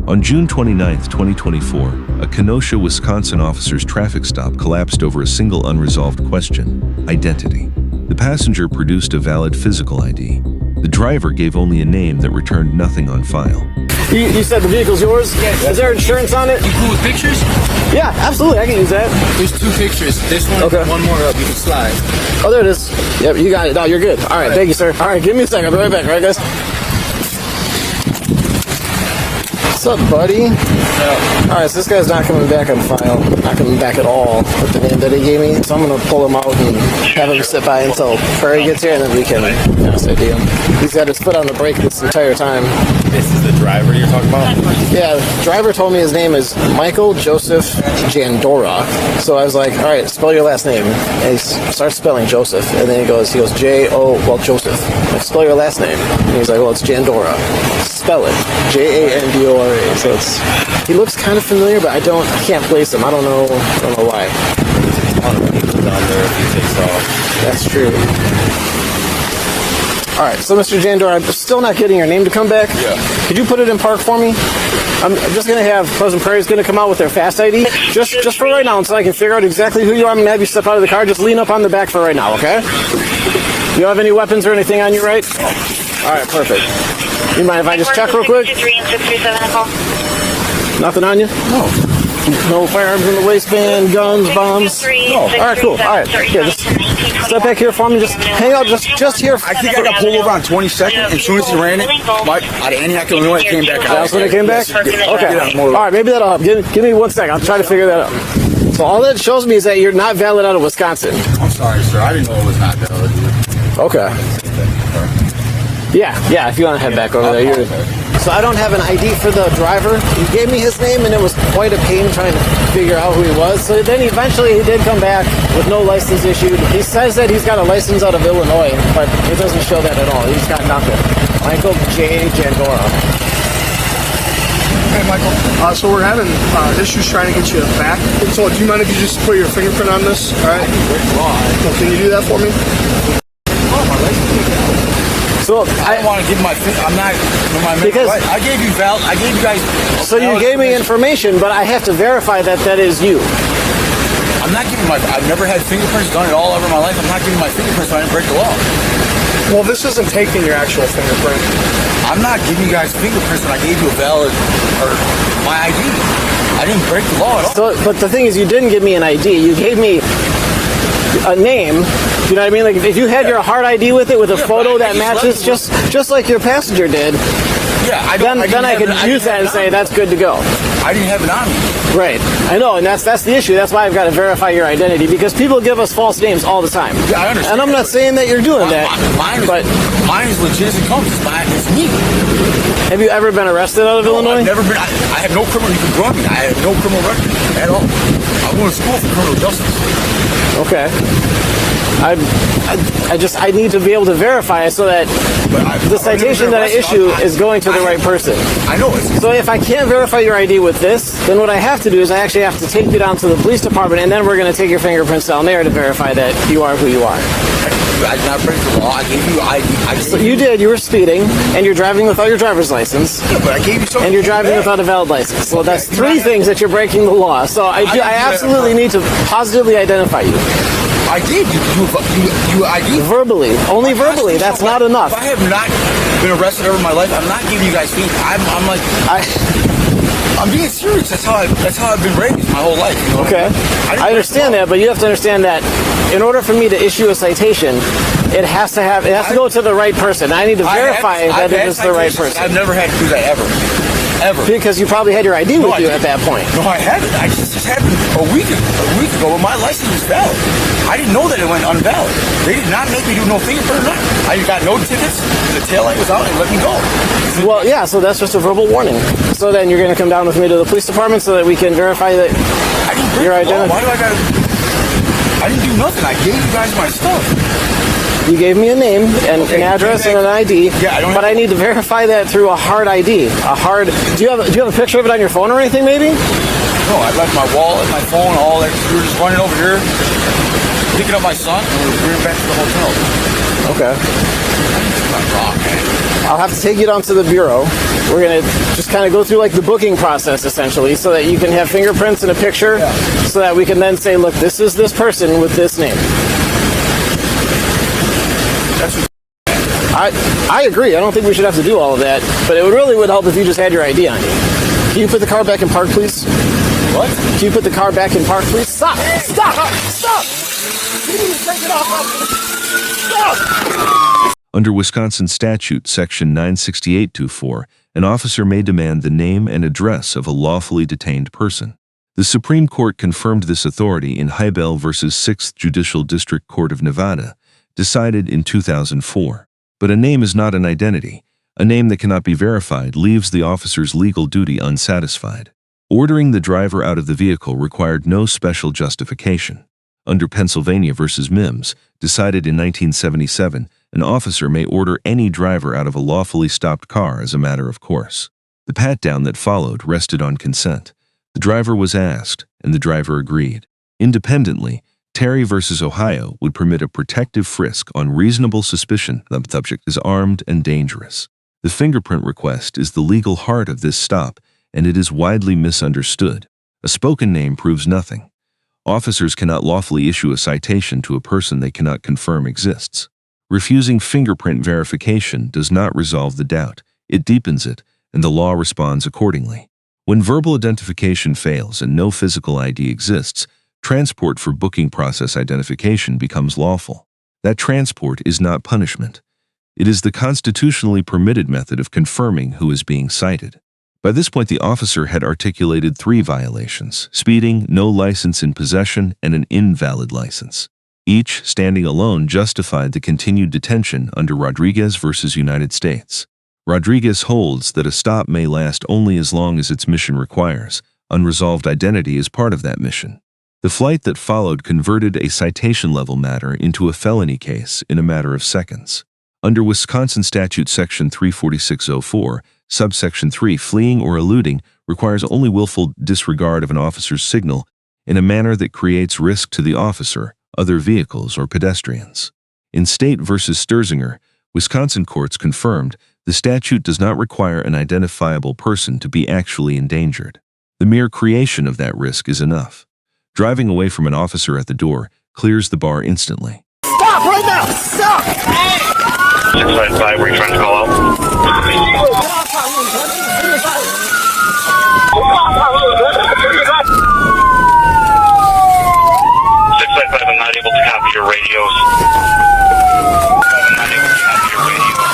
On June 29, 2024, a Kenosha, Wisconsin officer's traffic stop collapsed over a single unresolved question: identity. The passenger produced a valid physical ID. The driver gave only a name that returned nothing on file. You said the vehicle's yours? Yes. Is there insurance on it? You cool with pictures? Yeah, absolutely. I can use that. There's 2 pictures. This one, okay. One more up. You can slide. Oh, there it is. Yep, you got it. No, you're good. All right, thank you, sir. All right, give me a second. I'll be right back. All right, guys? What's up, buddy? All right, so this guy's not coming back on file. Not coming back at all with the name that he gave me. So I'm going to pull him out and have him sit by until Prairie gets here, and then we can ID him. He's got his foot on the brake this entire time. This is the driver you're talking about? Yeah, the driver told me his name is Michael Joseph Jandora. So I was like, all right, spell your last name. And he starts spelling Joseph. And then he goes, Joseph. Like, spell your last name. And he's like, well, it's Jandora. Spell it. Jandora. So he looks kind of familiar, but I can't place him. I don't know why. That's true. All right, so Mr. Jandor, I'm still not getting your name to come back. Yeah. Could you put it in park for me? I'm just going to have Pleasant Prairie's going to come out with their fast ID, just for right now, until I can figure out exactly who you are. I'm going to have you step out of the car. Just lean up on the back for right now, okay? You don't have any weapons or anything on you, right? All right, perfect. You mind if I just check real quick? Nothing on you? No. No firearms in the waistband, guns, bombs? No. All right, cool. All right. Yeah, just step back here for me. Just hang out just here. I think I got pulled over on 22nd. As soon as he ran it, out of Antioch, Illinois, it came back. That's when it came back? Okay. All right, maybe that'll help. Give me 1 second. I'll try to figure that out. So all that shows me is that you're not valid out of Wisconsin. I'm sorry, sir. I didn't know it was not valid. Okay. Yeah, if you want to head back over there. So I don't have an ID for the driver. He gave me his name, and it was quite a pain trying to figure out who he was. So then eventually he did come back with no license issued. He says that he's got a license out of Illinois, but it doesn't show that at all. He's got nothing. Michael J. Jandora. Hey, Michael. So we're having issues trying to get you back. So do you mind if you just put your fingerprint on this? All right. So can you do that for me? So I don't want to give I'm not. Because I gave you guys. So you gave me information, but I have to verify that is you. I'm not giving I've never had fingerprints done it all over my life. I'm not giving my fingerprints so I didn't break the law. Well, this isn't taking your actual fingerprint. I'm not giving you guys fingerprints when I gave you a valid or my ID. I didn't break the law at all. So, but the thing is, you didn't give me an ID. You gave me a name. You know what I mean? Like if you had your hard ID with it, with a photo that matches, just like your passenger did. Yeah, then I could use that and say that's good to go. I didn't have it on me. Right. I know, and that's the issue. That's why I've got to verify your identity, because people give us false names all the time. Yeah, I understand. And I'm not saying that you're doing that. Mine is legit as it comes. It's me. Have you ever been arrested out of Illinois? I've never been. I have no criminal. You can draw me. I have no criminal record at all. I went to school for criminal justice. Okay. I need to be able to verify it so that the citation that I issue is going to the right person. I know it. So if I can't verify your ID with this, then what I have to do is I actually have to take you down to the police department, and then we're going to take your fingerprints down there to verify that you are who you are. I did not break the law. I gave you ID. So you did. You were speeding, and you're driving without your driver's license. Yeah, but I gave you something. And you're driving without a valid license. So that's 3 things that you're breaking the law. So I absolutely need to positively identify you. I did. You ID. Verbally. Only verbally. That's not enough. If I have not been arrested over my life, I'm not giving you guys feedback. I'm being serious. That's how I've been raised my whole life. You know? Okay. I understand that, but you have to understand that in order for me to issue a citation, it has to go to the right person. I need to verify that it is the right person. I've never had to do that ever. Because you probably had your ID with you at that point. No, I haven't. I just happened a week ago when my license was valid. I didn't know that it went unvalid. They did not make me do no fingerprint or nothing. I got no tickets. The taillight was out and let me go. Well, yeah, so that's just a verbal warning. So then you're going to come down with me to the police department so that we can verify that your identity. Why do I didn't do nothing. I gave you guys my stuff. You gave me a name and an address and an ID, but I need to verify that through a hard ID. Do you have a picture of it on your phone or anything, maybe? No, I left my wallet, my phone, all that. We were just running over here, picking up my son, and we were bringing him back to the hotel. Okay. I'm wrong, man. I'll have to take you down to the bureau. We're going to just kind of go through like the booking process essentially so that you can have fingerprints and a picture so that we can then say, look, this is this person with this name. I agree. I don't think we should have to do all of that, but it really would help if you just had your ID on you. Can you put the car back in park, please? What? Can you put the car back in park, please? Stop! Stop! Stop! You need to take it off! Stop! Under Wisconsin statute section 96824, an officer may demand the name and address of a lawfully detained person. The Supreme Court confirmed this authority in Hiibel v. 6th Judicial District Court of Nevada, decided in 2004. But a name is not an identity. A name that cannot be verified leaves the officer's legal duty unsatisfied. Ordering the driver out of the vehicle required no special justification. Under Pennsylvania v. Mimms, decided in 1977, an officer may order any driver out of a lawfully stopped car as a matter of course. The pat-down that followed rested on consent. The driver was asked, and the driver agreed. Independently, Terry v. Ohio would permit a protective frisk on reasonable suspicion that the subject is armed and dangerous. The fingerprint request is the legal heart of this stop, and it is widely misunderstood. A spoken name proves nothing. Officers cannot lawfully issue a citation to a person they cannot confirm exists. Refusing fingerprint verification does not resolve the doubt. It deepens it, and the law responds accordingly. When verbal identification fails and no physical ID exists, transport for booking process identification becomes lawful. That transport is not punishment. It is the constitutionally permitted method of confirming who is being cited. By this point, the officer had articulated 3 violations: speeding, no license in possession, and an invalid license. Each, standing alone, justified the continued detention under Rodriguez v. United States. Rodriguez holds that a stop may last only as long as its mission requires. Unresolved identity is part of that mission. The flight that followed converted a citation-level matter into a felony case in a matter of seconds. Under Wisconsin statute section 34604, subsection 3, fleeing or eluding requires only willful disregard of an officer's signal in a manner that creates risk to the officer, other vehicles, or pedestrians. In State v. Sturzinger, Wisconsin courts confirmed the statute does not require an identifiable person to be actually endangered. The mere creation of that risk is enough. Driving away from an officer at the door clears the bar instantly. Stop right now! Stop! 655, were you trying to call out? 655, I'm not able to copy your radios. I'm not able to copy your radios.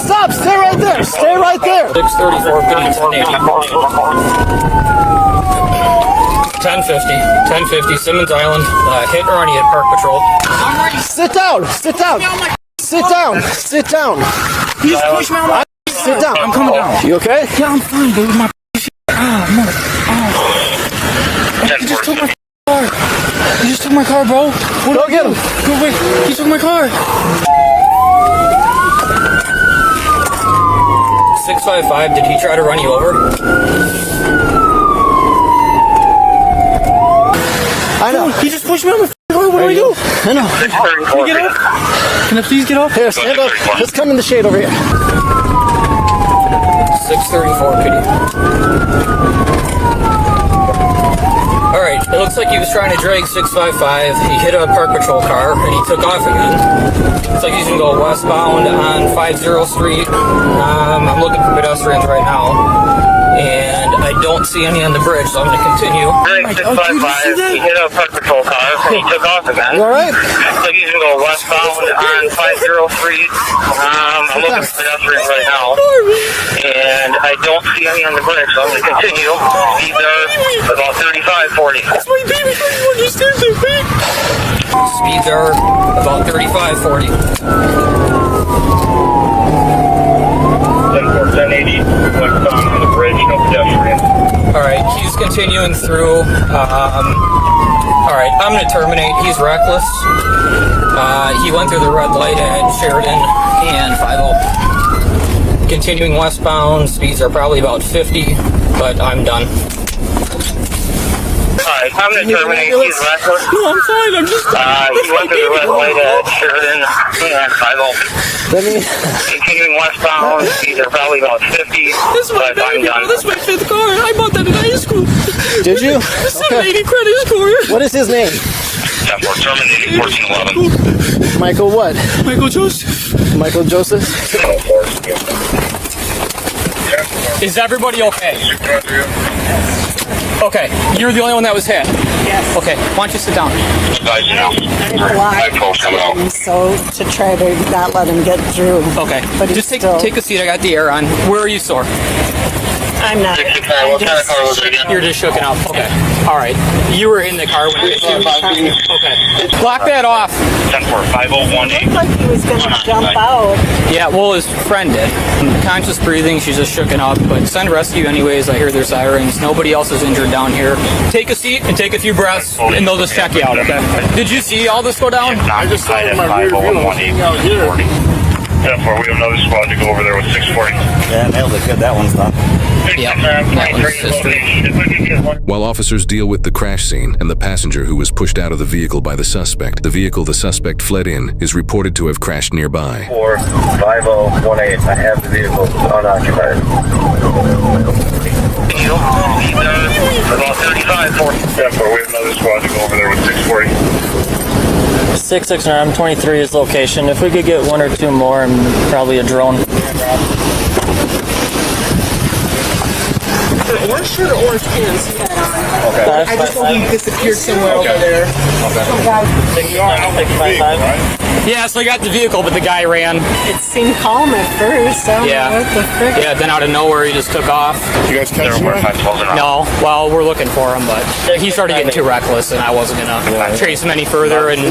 Stop! Stay right there! Stay right there! 634, good evening. 1050, Simmons Island, hit Ernie at Park Patrol. Sit down! Sit down! Sit down! Sit down! He's pushing me on my Sit down! I'm coming down. You okay? Yeah, I'm fine, dude. My shit. Mother. He just took my car. He just took my car, bro. Go get him! Go away. He took my car. 655, did he try to run you over? I know. He just pushed me on my car. What do I do? I know. Can you get off? Can I please get off? Here, stand up. Let's come in the shade over here. 634, pity. Alright, it looks like he was trying to drag 655. He hit a Park Patrol car and he took off again. Looks like he's gonna go westbound on 50 Street. I'm looking for pedestrians right now. And I don't see any on the bridge, so I'm gonna continue. 655, he hit a Park Patrol car and he took off again. You alright? Looks like he's gonna go westbound on 50 Street. I'm looking for pedestrians right now. And I don't see any on the bridge, so I'm gonna continue. These are about 35, 40. That's my baby. You stand there, babe. Speeds are about 35, 40. 1080, westbound on the bridge, no pedestrians. Alright, he's continuing through. Alright, I'm gonna terminate. He's reckless. He went through the red light at Sheridan and 50. Continuing westbound, speeds are probably about 50, but I'm done. Alright, I'm going to terminate. He's reckless. No, I'm fine. I'm just. He went through the red light at Sheridan and 50. Let me. Continuing westbound, these are probably about 50, This is my but I'm baby. done. This is my 5th car. I bought that in high school. Did you? 780 credit score. What is his name? 10-4, terminating 1411. Michael what? Michael Joseph. Michael Joseph? Is everybody okay? Okay, you're the only one that was hit. Yes. Okay, why don't you sit down? Guys, now. I blocked him so to try to not let him get through. Okay, But just he's take a seat. I got the air on. Where are you sore? I'm not. What kind of car was it again? You're just shooken up. Okay. All right. You were in the car when you Okay. Block that off. 10-4, 5018. Looked like he was going to jump out. Yeah, well, his friend did. Conscious breathing, she's just shooken up, but send rescue anyways. I hear their sirens. Nobody else is injured down here. Take a seat and take a few breaths, and they'll just check you out, okay? Did you see all this go down? I just saw it in my rear view. Out here. 10-4, we have another squad to go over there with 640. Yeah, nailed it. Good. That one's done. Yeah, that was history. While officers deal with the crash scene and the passenger who was pushed out of the vehicle by the suspect, the vehicle the suspect fled in is reported to have crashed nearby. 5018. I have the vehicle unoccupied. About 35, 40. 10-4, we have another squad to go over there with 640. 669, I'm 23 is location. If we could get one or two more and probably a drone. Orange shirt or orange pants? Okay. I just know he disappeared somewhere over there. Yeah, so I got the vehicle, but the guy ran. It seemed calm at first. I don't Yeah. know what the frick. Yeah, then out of nowhere, he just took off. You guys catch him? No, well, we're looking for him, but he started getting too reckless, and I wasn't gonna chase him any further. And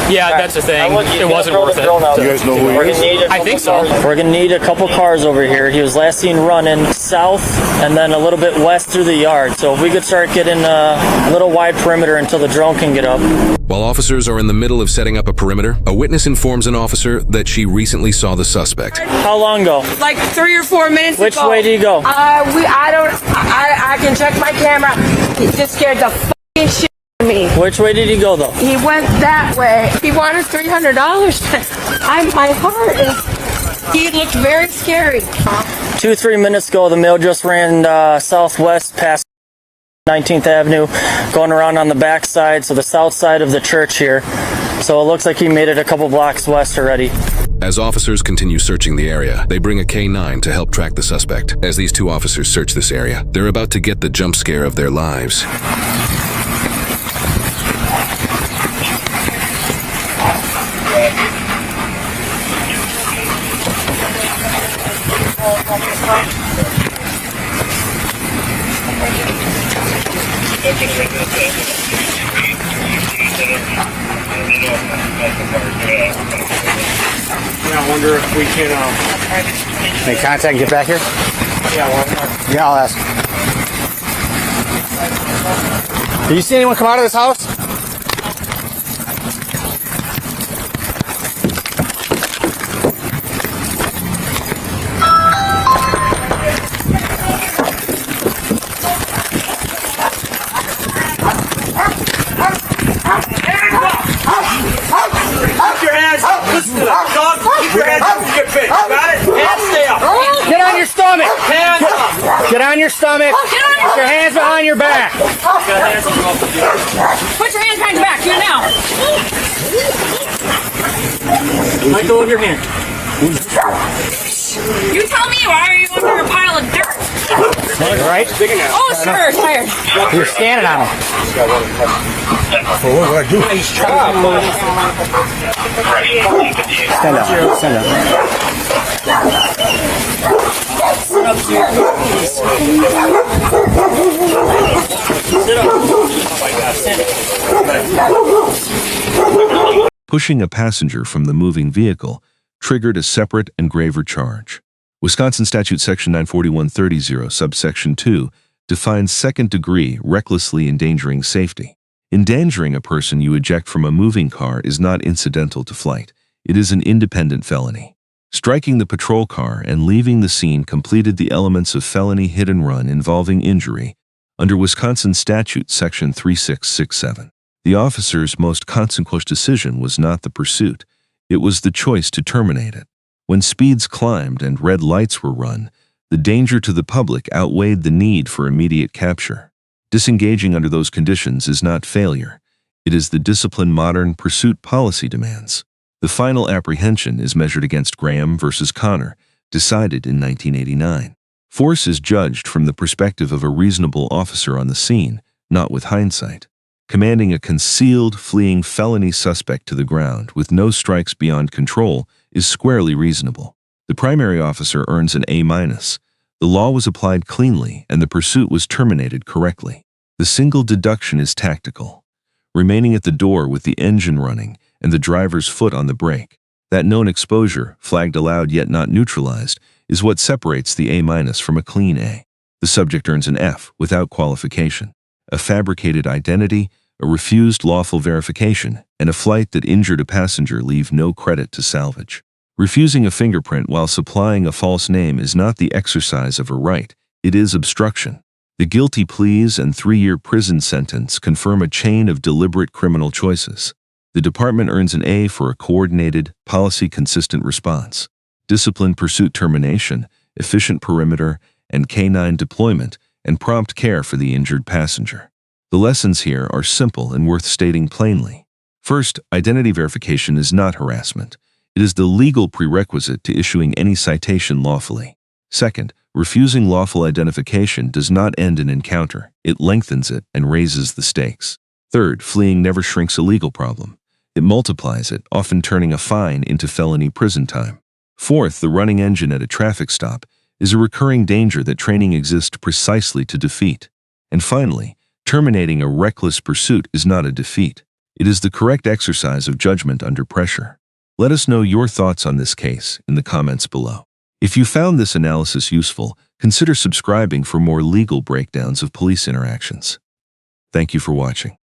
yeah, that's the thing. It wasn't worth it. You guys know who he is? I think so. We're gonna need a couple cars over here. He was last seen running south and then a little bit west through the yard. So if we could start getting a little wide perimeter until the drone can get up. While officers are in the middle of setting up a perimeter, a witness informs an officer that she recently saw the suspect. How long ago? Like 3 or 4 minutes Which ago. way did he go? I can check my camera. He just scared the fucking shit out of me. Which way did he go though? He went that way. He wanted $300. My heart is. He looked very scary. 2-3 minutes ago, the male just ran southwest past 19th Avenue, going around on the back side, so the south side of the church here. So it looks like he made it a couple blocks west already. As officers continue searching the area, they bring a K-9 to help track the suspect. As these two officers search this area, they're about to get the jump scare of their lives. I wonder if we can Make contact and get back here? Yeah, I'll ask. Do you see anyone come out of this house? Get on your stomach! Get on your stomach! Put your hands behind your back! Put your hands behind your back. Do it now. Let go of your hand. You tell me, why are you under a pile of dirt? Right? Oh, sure. Tired. You're standing on him. What do I do? Stand up. Stand up. Pushing a passenger from the moving vehicle triggered a separate and graver charge. Wisconsin Statute Section 941.30, subsection 2, defines second-degree recklessly endangering safety. Endangering a person you eject from a moving car is not incidental to flight. It is an independent felony. Striking the patrol car and leaving the scene completed the elements of felony hit and run involving injury Under Wisconsin Statute Section 3667, the officer's most consequential decision was not the pursuit, it was the choice to terminate it. When speeds climbed and red lights were run, the danger to the public outweighed the need for immediate capture. Disengaging under those conditions is not failure. It is the discipline modern pursuit policy demands. The final apprehension is measured against Graham versus Connor, decided in 1989. Force is judged from the perspective of a reasonable officer on the scene, not with hindsight. Commanding a concealed, fleeing felony suspect to the ground with no strikes beyond control is squarely reasonable. The primary officer earns an A-. The law was applied cleanly and the pursuit was terminated correctly. The single deduction is tactical. Remaining at the door with the engine running and the driver's foot on the brake, that known exposure, flagged allowed yet not neutralized, is what separates the A- from a clean A. The subject earns an F without qualification. A fabricated identity, a refused lawful verification, and a flight that injured a passenger leave no credit to salvage. Refusing a fingerprint while supplying a false name is not the exercise of a right, it is obstruction. The guilty pleas and 3-year prison sentence confirm a chain of deliberate criminal choices. The department earns an A for a coordinated, policy-consistent response. Disciplined pursuit termination, efficient perimeter, and K-9 deployment, and prompt care for the injured passenger. The lessons here are simple and worth stating plainly. First, identity verification is not harassment. It is the legal prerequisite to issuing any citation lawfully. Second, refusing lawful identification does not end an encounter. It lengthens it and raises the stakes. Third, fleeing never shrinks a legal problem. It multiplies it, often turning a fine into felony prison time. Fourth, the running engine at a traffic stop is a recurring danger that training exists precisely to defeat. And finally, terminating a reckless pursuit is not a defeat. It is the correct exercise of judgment under pressure. Let us know your thoughts on this case in the comments below. If you found this analysis useful, consider subscribing for more legal breakdowns of police interactions. Thank you for watching.